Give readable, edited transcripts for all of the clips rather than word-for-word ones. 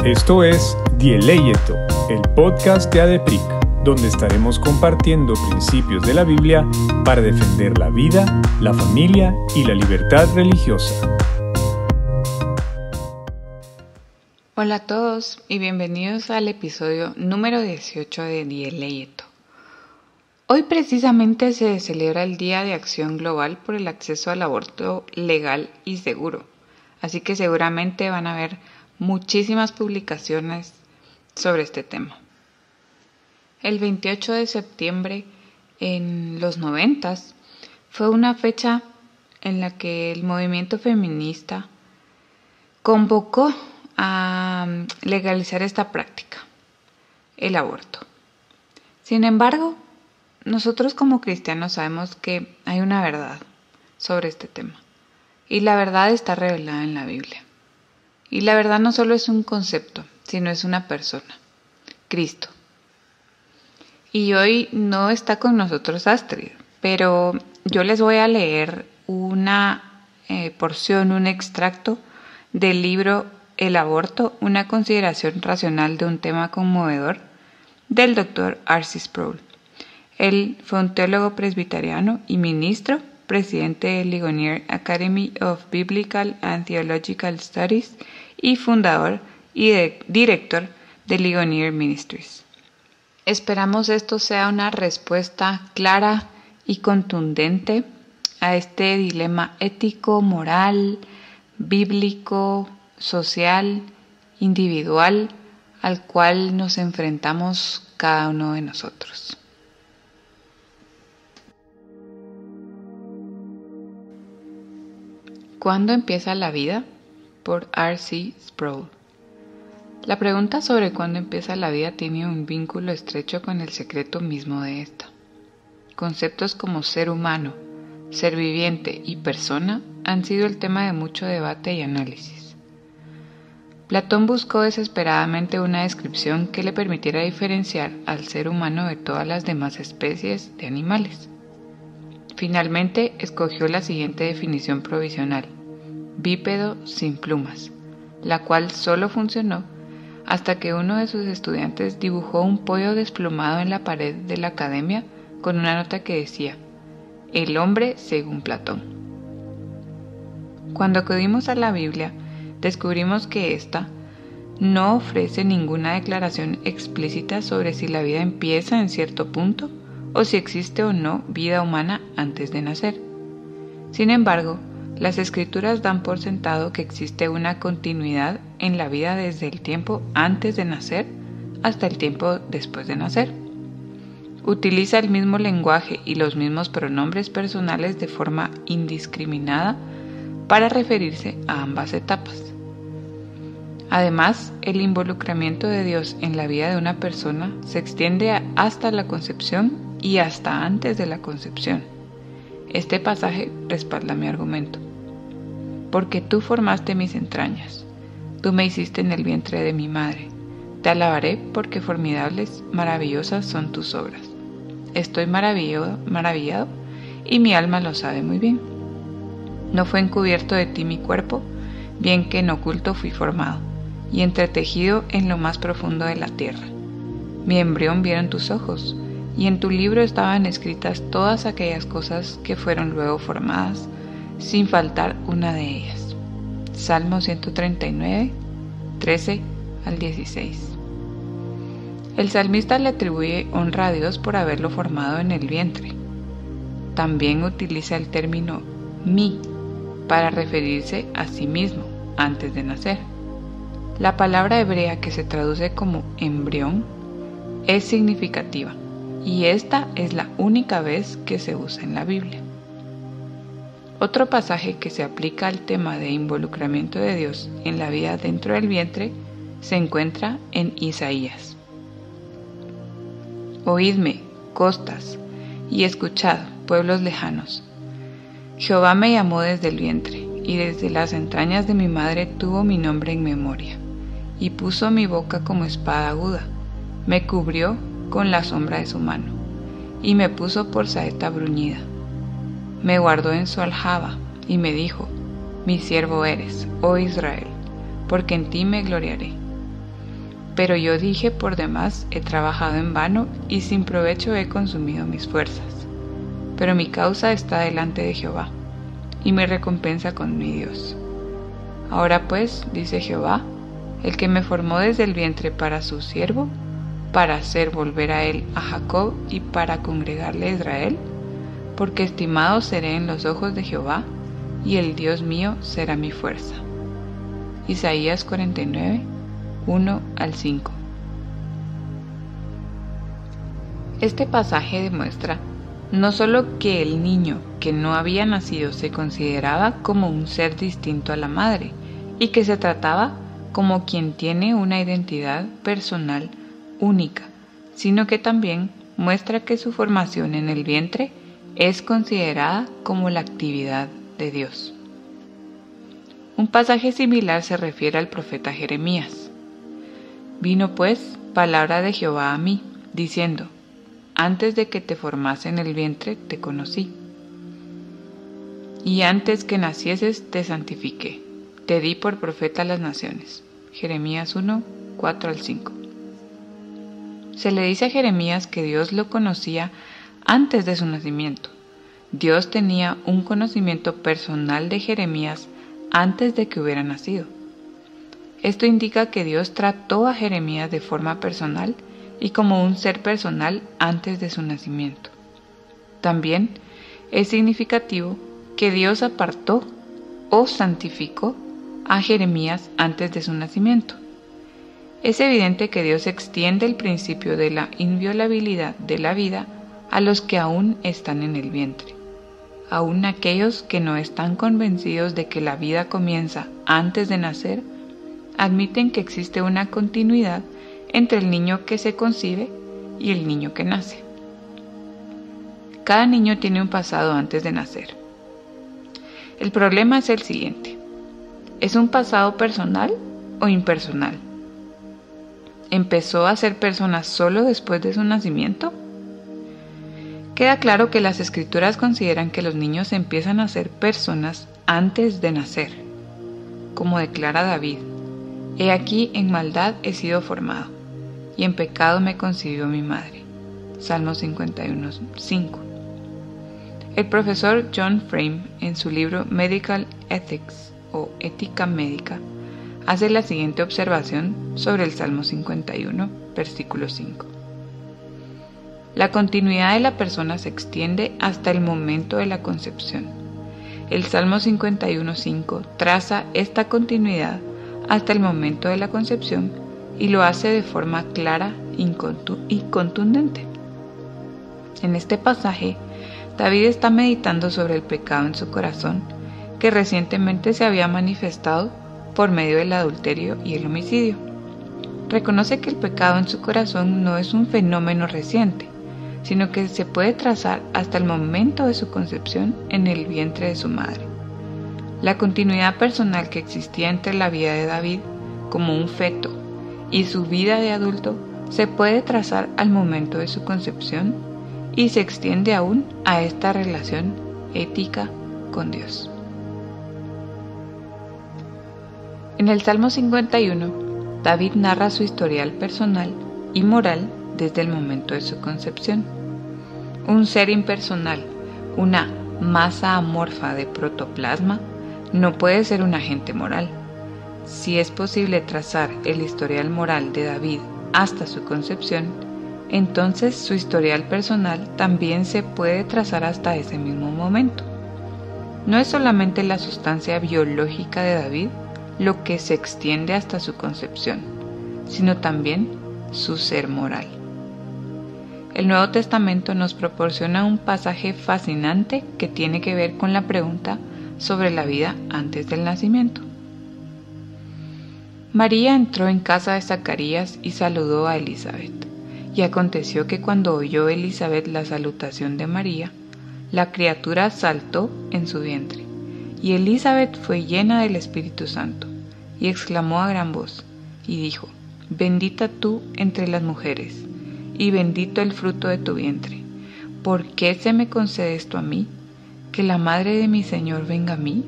Esto es Dieleyeto, el podcast de ADEPRIC, donde estaremos compartiendo principios de la Biblia para defender la vida, la familia y la libertad religiosa. Hola a todos y bienvenidos al episodio número 18 de Dieleyeto. Hoy precisamente se celebra el Día de Acción Global por el acceso al aborto legal y seguro, así que seguramente van a haber muchísimas publicaciones sobre este tema. El 28 de septiembre en los 90s fue una fecha en la que el movimiento feminista convocó a legalizar esta práctica, el aborto. Sin embargo, nosotros como cristianos sabemos que hay una verdad sobre este tema, y la verdad está revelada en la Biblia. Y la verdad no solo es un concepto, sino es una persona, Cristo. Y hoy no está con nosotros Astrid, pero yo les voy a leer una porción, un extracto del libro El aborto, una consideración racional de un tema conmovedor, del Dr. R.C. Sproul. Él fue un teólogo presbiteriano y ministro, presidente de Ligonier Academy of Biblical and Theological Studies y fundador y director de Ligonier Ministries. Esperamos esto sea una respuesta clara y contundente a este dilema ético, moral, bíblico, social, individual, al cual nos enfrentamos cada uno de nosotros. ¿Cuándo empieza la vida? Por R.C. Sproul. La pregunta sobre cuándo empieza la vida tiene un vínculo estrecho con el secreto mismo de esta. Conceptos como ser humano, ser viviente y persona han sido el tema de mucho debate y análisis. Platón buscó desesperadamente una descripción que le permitiera diferenciar al ser humano de todas las demás especies de animales. Finalmente escogió la siguiente definición provisional: bípedo sin plumas, la cual solo funcionó hasta que uno de sus estudiantes dibujó un pollo desplumado en la pared de la academia con una nota que decía: el hombre según Platón. Cuando acudimos a la Biblia, descubrimos que ésta no ofrece ninguna declaración explícita sobre si la vida empieza en cierto punto o si existe o no vida humana antes de nacer. Sin embargo, las Escrituras dan por sentado que existe una continuidad en la vida desde el tiempo antes de nacer hasta el tiempo después de nacer. Utiliza el mismo lenguaje y los mismos pronombres personales de forma indiscriminada para referirse a ambas etapas. Además, el involucramiento de Dios en la vida de una persona se extiende hasta la concepción y hasta antes de la concepción. Este pasaje respalda mi argumento. Porque tú formaste mis entrañas, tú me hiciste en el vientre de mi madre. Te alabaré porque formidables, maravillosas son tus obras. Estoy maravillado y mi alma lo sabe muy bien. No fue encubierto de ti mi cuerpo, bien que en oculto fui formado y entretejido en lo más profundo de la tierra. Mi embrión vieron tus ojos, y en tu libro estaban escritas todas aquellas cosas que fueron luego formadas, sin faltar una de ellas. Salmo 139, 13 al 16. El salmista le atribuye honra a Dios por haberlo formado en el vientre. También utiliza el término mí para referirse a sí mismo antes de nacer. La palabra hebrea que se traduce como embrión es significativa, y esta es la única vez que se usa en la Biblia. Otro pasaje que se aplica al tema de involucramiento de Dios en la vida dentro del vientre se encuentra en Isaías. Oídme, costas, y escuchad, pueblos lejanos. Jehová me llamó desde el vientre, y desde las entrañas de mi madre tuvo mi nombre en memoria, y puso mi boca como espada aguda, me cubrió con la sombra de su mano, y me puso por saeta bruñida. Me guardó en su aljaba, y me dijo: mi siervo eres, oh Israel, porque en ti me gloriaré. Pero yo dije: por demás he trabajado en vano y sin provecho he consumido mis fuerzas. Pero mi causa está delante de Jehová, y mi recompensa con mi Dios. Ahora pues, dice Jehová, el que me formó desde el vientre para su siervo, para hacer volver a él a Jacob y para congregarle a Israel, porque estimado seré en los ojos de Jehová, y el Dios mío será mi fuerza. Isaías 49, 1 al 5. Este pasaje demuestra no solo que el niño que no había nacido se consideraba como un ser distinto a la madre, y que se trataba como quien tiene una identidad personal única, sino que también muestra que su formación en el vientre es considerada como la actividad de Dios. Un pasaje similar se refiere al profeta Jeremías. Vino pues palabra de Jehová a mí, diciendo: antes de que te formase en el vientre te conocí, y antes que nacieses te santifiqué, te di por profeta a las naciones. Jeremías 1, 4 al 5. Se le dice a Jeremías que Dios lo conocía antes de su nacimiento. Dios tenía un conocimiento personal de Jeremías antes de que hubiera nacido. Esto indica que Dios trató a Jeremías de forma personal y como un ser personal antes de su nacimiento. También es significativo que Dios apartó o santificó a Jeremías antes de su nacimiento. Es evidente que Dios extiende el principio de la inviolabilidad de la vida a los que aún están en el vientre. Aún aquellos que no están convencidos de que la vida comienza antes de nacer, admiten que existe una continuidad entre el niño que se concibe y el niño que nace. Cada niño tiene un pasado antes de nacer. El problema es el siguiente: ¿es un pasado personal o impersonal? ¿Empezó a ser persona solo después de su nacimiento? Queda claro que las Escrituras consideran que los niños empiezan a ser personas antes de nacer. Como declara David: he aquí en maldad he sido formado, y en pecado me concibió mi madre. Salmo 51, 5. El profesor John Frame, en su libro Medical Ethics o Ética Médica, hace la siguiente observación sobre el Salmo 51, versículo 5. La continuidad de la persona se extiende hasta el momento de la concepción. El Salmo 51:5 traza esta continuidad hasta el momento de la concepción y lo hace de forma clara y contundente. En este pasaje, David está meditando sobre el pecado en su corazón que recientemente se había manifestado por medio del adulterio y el homicidio. Reconoce que el pecado en su corazón no es un fenómeno reciente, sino que se puede trazar hasta el momento de su concepción en el vientre de su madre. La continuidad personal que existía entre la vida de David como un feto y su vida de adulto se puede trazar al momento de su concepción y se extiende aún a esta relación ética con Dios. En el Salmo 51, David narra su historial personal y moral desde el momento de su concepción. Un ser impersonal, una masa amorfa de protoplasma, no puede ser un agente moral. Si es posible trazar el historial moral de David hasta su concepción, entonces su historial personal también se puede trazar hasta ese mismo momento. No es solamente la sustancia biológica de David lo que se extiende hasta su concepción, sino también su ser moral. El Nuevo Testamento nos proporciona un pasaje fascinante que tiene que ver con la pregunta sobre la vida antes del nacimiento. María entró en casa de Zacarías y saludó a Elizabeth. Y aconteció que cuando oyó Elizabeth la salutación de María, la criatura saltó en su vientre. Y Elizabeth fue llena del Espíritu Santo, y exclamó a gran voz, y dijo: bendita tú entre las mujeres, y bendito el fruto de tu vientre. ¿Por qué se me concede esto a mí, que la madre de mi Señor venga a mí?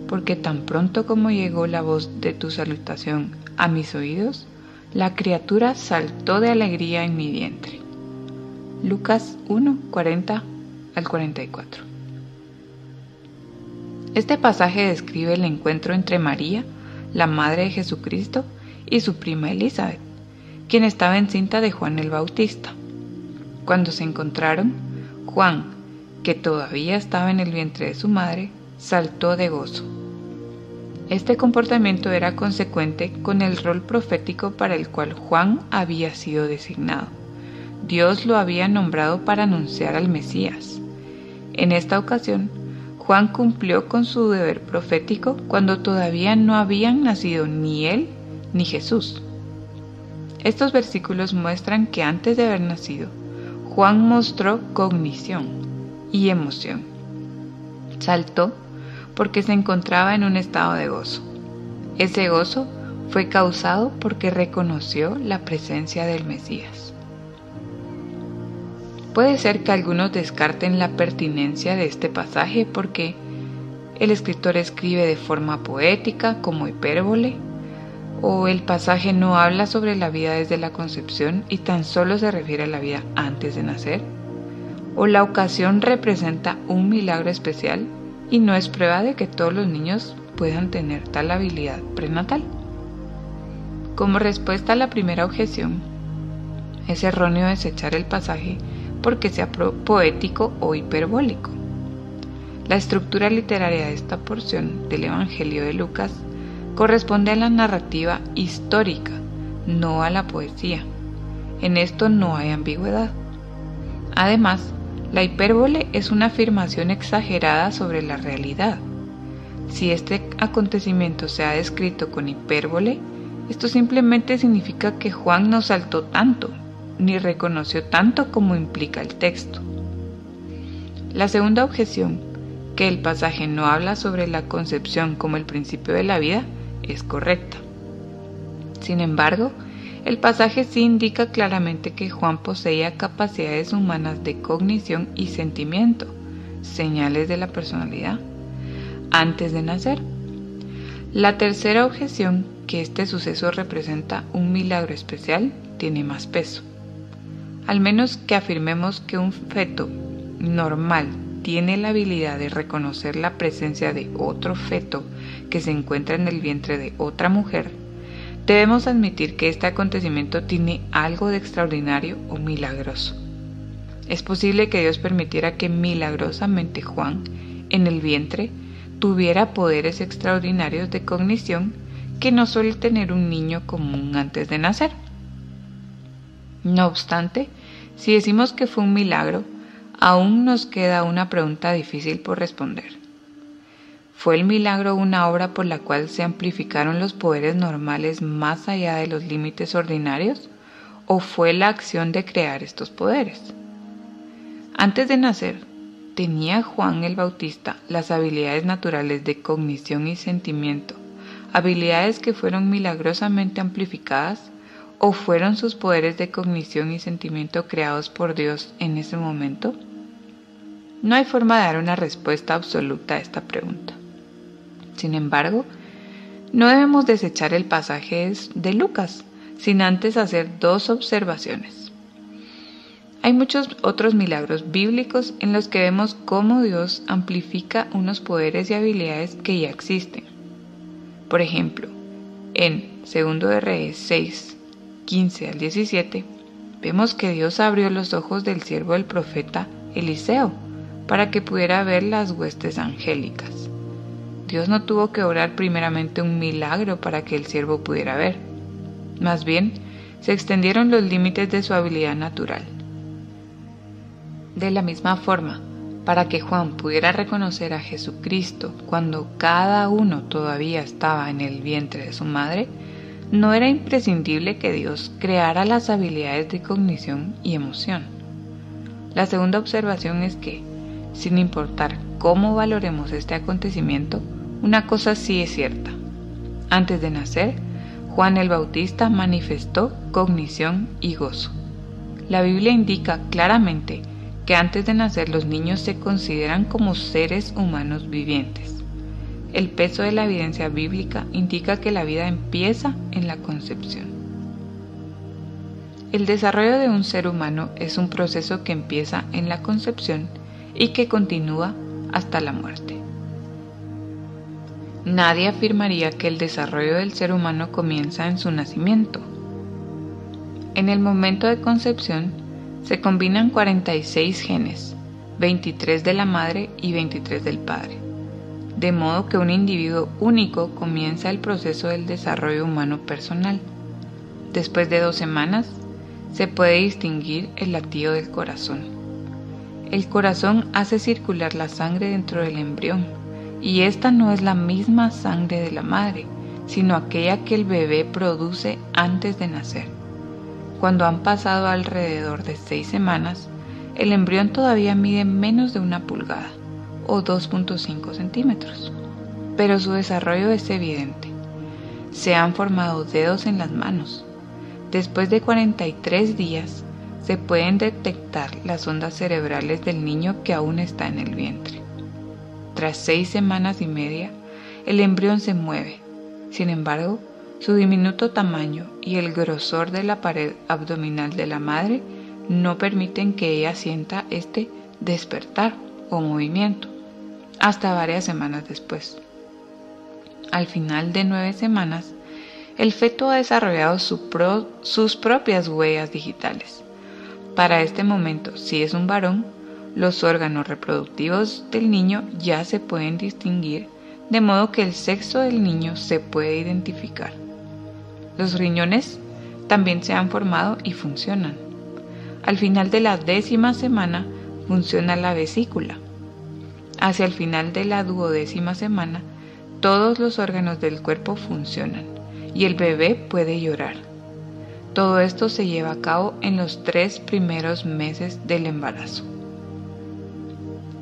Porque tan pronto como llegó la voz de tu salutación a mis oídos, La criatura saltó de alegría en mi vientre. Lucas 1, 40 al 44. Este pasaje describe el encuentro entre María, la madre de Jesucristo, y su prima Elizabeth, quien estaba encinta de Juan el Bautista. Cuando se encontraron, Juan, que todavía estaba en el vientre de su madre, saltó de gozo. Este comportamiento era consecuente con el rol profético para el cual Juan había sido designado. Dios lo había nombrado para anunciar al Mesías. En esta ocasión, Juan cumplió con su deber profético cuando todavía no habían nacido ni él ni Jesús. Estos versículos muestran que antes de haber nacido, Juan mostró cognición y emoción. Saltó porque se encontraba en un estado de gozo. Ese gozo fue causado porque reconoció la presencia del Mesías. Puede ser que algunos descarten la pertinencia de este pasaje porque el escritor escribe de forma poética como hipérbole, o el pasaje no habla sobre la vida desde la concepción y tan solo se refiere a la vida antes de nacer, o la ocasión representa un milagro especial y no es prueba de que todos los niños puedan tener tal habilidad prenatal. Como respuesta a la primera objeción, es erróneo desechar el pasaje porque sea poético o hiperbólico. La estructura literaria de esta porción del Evangelio de Lucas corresponde a la narrativa histórica, no a la poesía. En esto no hay ambigüedad. Además, la hipérbole es una afirmación exagerada sobre la realidad. Si este acontecimiento se ha descrito con hipérbole, esto simplemente significa que Juan no saltó tanto, ni reconoció tanto como implica el texto. La segunda objeción, que el pasaje no habla sobre la concepción como el principio de la vida, es correcta. Sin embargo, el pasaje sí indica claramente que Juan poseía capacidades humanas de cognición y sentimiento, señales de la personalidad, antes de nacer. La tercera objeción, que este suceso representa un milagro especial, tiene más peso. Al menos que afirmemos que un feto normal tiene la habilidad de reconocer la presencia de otro feto que se encuentra en el vientre de otra mujer, debemos admitir que este acontecimiento tiene algo de extraordinario o milagroso. Es posible que Dios permitiera que milagrosamente Juan, en el vientre, tuviera poderes extraordinarios de cognición que no suele tener un niño común antes de nacer. No obstante, si decimos que fue un milagro, aún nos queda una pregunta difícil por responder. ¿Fue el milagro una obra por la cual se amplificaron los poderes normales más allá de los límites ordinarios? ¿O fue la acción de crear estos poderes? Antes de nacer, ¿tenía Juan el Bautista las habilidades naturales de cognición y sentimiento, habilidades que fueron milagrosamente amplificadas? ¿O fueron sus poderes de cognición y sentimiento creados por Dios en ese momento? No hay forma de dar una respuesta absoluta a esta pregunta. Sin embargo, no debemos desechar el pasaje de Lucas, sin antes hacer dos observaciones. Hay muchos otros milagros bíblicos en los que vemos cómo Dios amplifica unos poderes y habilidades que ya existen. Por ejemplo, en 2 de Reyes 6, 15 al 17, vemos que Dios abrió los ojos del siervo del profeta Eliseo para que pudiera ver las huestes angélicas. Dios no tuvo que obrar primeramente un milagro para que el siervo pudiera ver. Más bien, se extendieron los límites de su habilidad natural. De la misma forma, para que Juan pudiera reconocer a Jesucristo cuando cada uno todavía estaba en el vientre de su madre, no era imprescindible que Dios creara las habilidades de cognición y emoción. La segunda observación es que, sin importar cómo valoremos este acontecimiento, una cosa sí es cierta. Antes de nacer, Juan el Bautista manifestó cognición y gozo. La Biblia indica claramente que antes de nacer los niños se consideran como seres humanos vivientes. El peso de la evidencia bíblica indica que la vida empieza en la concepción. El desarrollo de un ser humano es un proceso que empieza en la concepción y que continúa hasta la muerte. Nadie afirmaría que el desarrollo del ser humano comienza en su nacimiento. En el momento de concepción se combinan 46 genes, 23 de la madre y 23 del padre, de modo que un individuo único comienza el proceso del desarrollo humano personal. Después de 2 semanas, se puede distinguir el latido del corazón. El corazón hace circular la sangre dentro del embrión, y esta no es la misma sangre de la madre, sino aquella que el bebé produce antes de nacer. Cuando han pasado alrededor de 6 semanas, el embrión todavía mide menos de 1 pulgada, o 2.5 centímetros, pero su desarrollo es evidente. Se han formado dedos en las manos. Después de 43 días, se pueden detectar las ondas cerebrales del niño que aún está en el vientre. Tras 6 semanas y media, el embrión se mueve. Sin embargo, su diminuto tamaño y el grosor de la pared abdominal de la madre no permiten que ella sienta este despertar o movimiento hasta varias semanas después. Al final de 9 semanas, el feto ha desarrollado sus propias huellas digitales. Para este momento, si es un varón, los órganos reproductivos del niño ya se pueden distinguir, de modo que el sexo del niño se puede identificar. Los riñones también se han formado y funcionan. Al final de la 10ª semana funciona la vesícula. Hacia el final de la 12ª semana, todos los órganos del cuerpo funcionan y el bebé puede llorar. Todo esto se lleva a cabo en los 3 primeros meses del embarazo.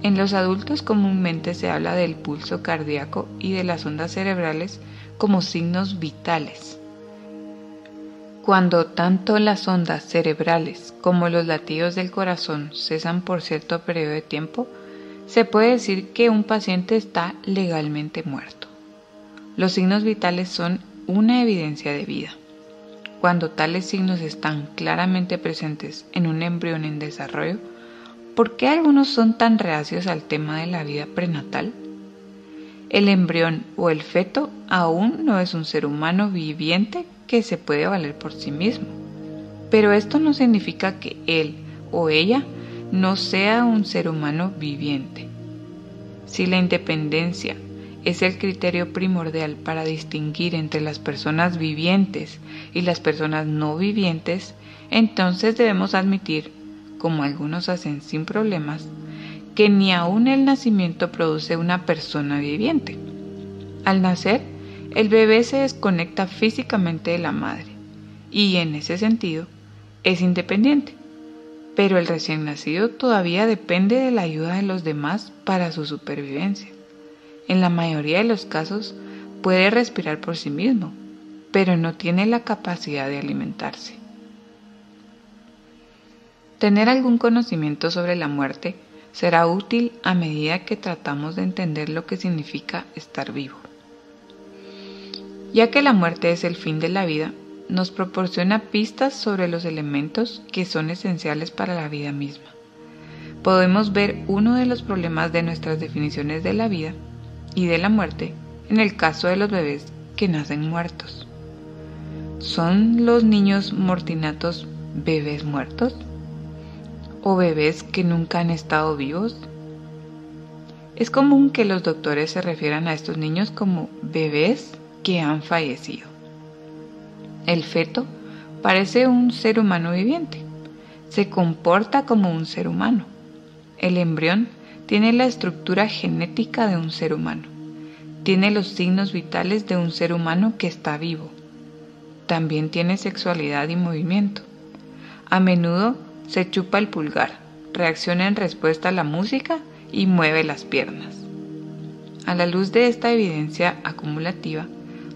En los adultos comúnmente se habla del pulso cardíaco y de las ondas cerebrales como signos vitales. Cuando tanto las ondas cerebrales como los latidos del corazón cesan por cierto periodo de tiempo, se puede decir que un paciente está legalmente muerto. Los signos vitales son una evidencia de vida. Cuando tales signos están claramente presentes en un embrión en desarrollo, ¿por qué algunos son tan reacios al tema de la vida prenatal? El embrión o el feto aún no es un ser humano viviente que se puede valer por sí mismo, pero esto no significa que él o ella no sea un ser humano viviente. Si la independencia es el criterio primordial para distinguir entre las personas vivientes y las personas no vivientes, entonces debemos admitir, como algunos hacen sin problemas, que ni aún el nacimiento produce una persona viviente. Al nacer, el bebé se desconecta físicamente de la madre y, en ese sentido, es independiente, pero el recién nacido todavía depende de la ayuda de los demás para su supervivencia. En la mayoría de los casos puede respirar por sí mismo, pero no tiene la capacidad de alimentarse. Tener algún conocimiento sobre la muerte será útil a medida que tratamos de entender lo que significa estar vivo. Ya que la muerte es el fin de la vida, nos proporciona pistas sobre los elementos que son esenciales para la vida misma. Podemos ver uno de los problemas de nuestras definiciones de la vida y de la muerte en el caso de los bebés que nacen muertos. ¿Son los niños mortinatos bebés muertos? ¿O bebés que nunca han estado vivos? Es común que los doctores se refieran a estos niños como bebés que han fallecido. El feto parece un ser humano viviente. Se comporta como un ser humano. El embrión tiene la estructura genética de un ser humano. Tiene los signos vitales de un ser humano que está vivo. También tiene sexualidad y movimiento. A menudo se chupa el pulgar, reacciona en respuesta a la música y mueve las piernas. A la luz de esta evidencia acumulativa,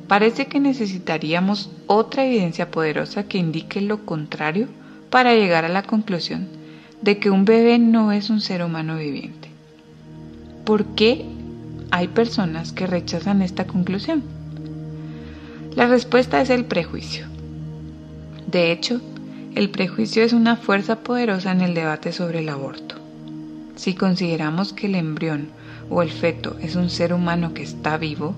parece que necesitaríamos otra evidencia poderosa que indique lo contrario para llegar a la conclusión de que un bebé no es un ser humano viviente. ¿Por qué hay personas que rechazan esta conclusión? La respuesta es el prejuicio. De hecho, El prejuicio es una fuerza poderosa en el debate sobre el aborto. Si consideramos que el embrión o el feto es un ser humano que está vivo,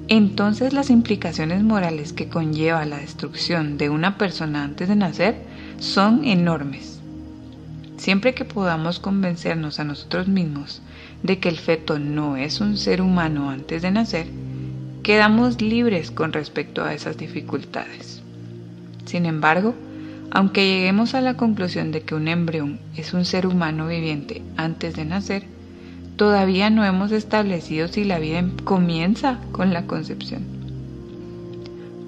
entonces las implicaciones morales que conlleva la destrucción de una persona antes de nacer son enormes. Siempre que podamos convencernos a nosotros mismos de que el feto no es un ser humano antes de nacer, quedamos libres con respecto a esas dificultades. Sin embargo, aunque lleguemos a la conclusión de que un embrión es un ser humano viviente antes de nacer, todavía no hemos establecido si la vida comienza con la concepción.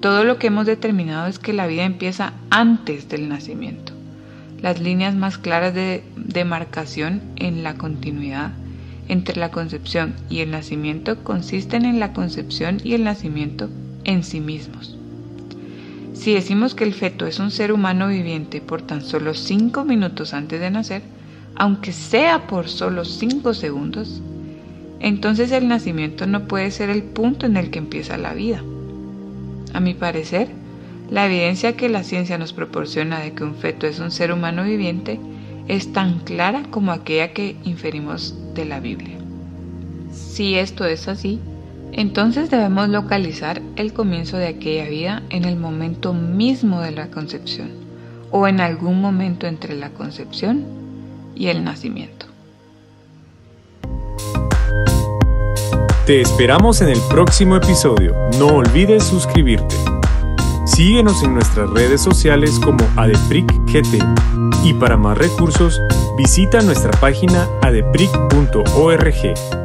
Todo lo que hemos determinado es que la vida empieza antes del nacimiento. Las líneas más claras de demarcación en la continuidad entre la concepción y el nacimiento consisten en la concepción y el nacimiento en sí mismos. Si decimos que el feto es un ser humano viviente por tan solo 5 minutos antes de nacer, aunque sea por solo 5 segundos, entonces el nacimiento no puede ser el punto en el que empieza la vida. A mi parecer, la evidencia que la ciencia nos proporciona de que un feto es un ser humano viviente es tan clara como aquella que inferimos de la Biblia. Si esto es así, entonces debemos localizar el comienzo de aquella vida en el momento mismo de la concepción o en algún momento entre la concepción y el nacimiento. Te esperamos en el próximo episodio. No olvides suscribirte. Síguenos en nuestras redes sociales como ADEPRIC-GT y para más recursos visita nuestra página adepric.org.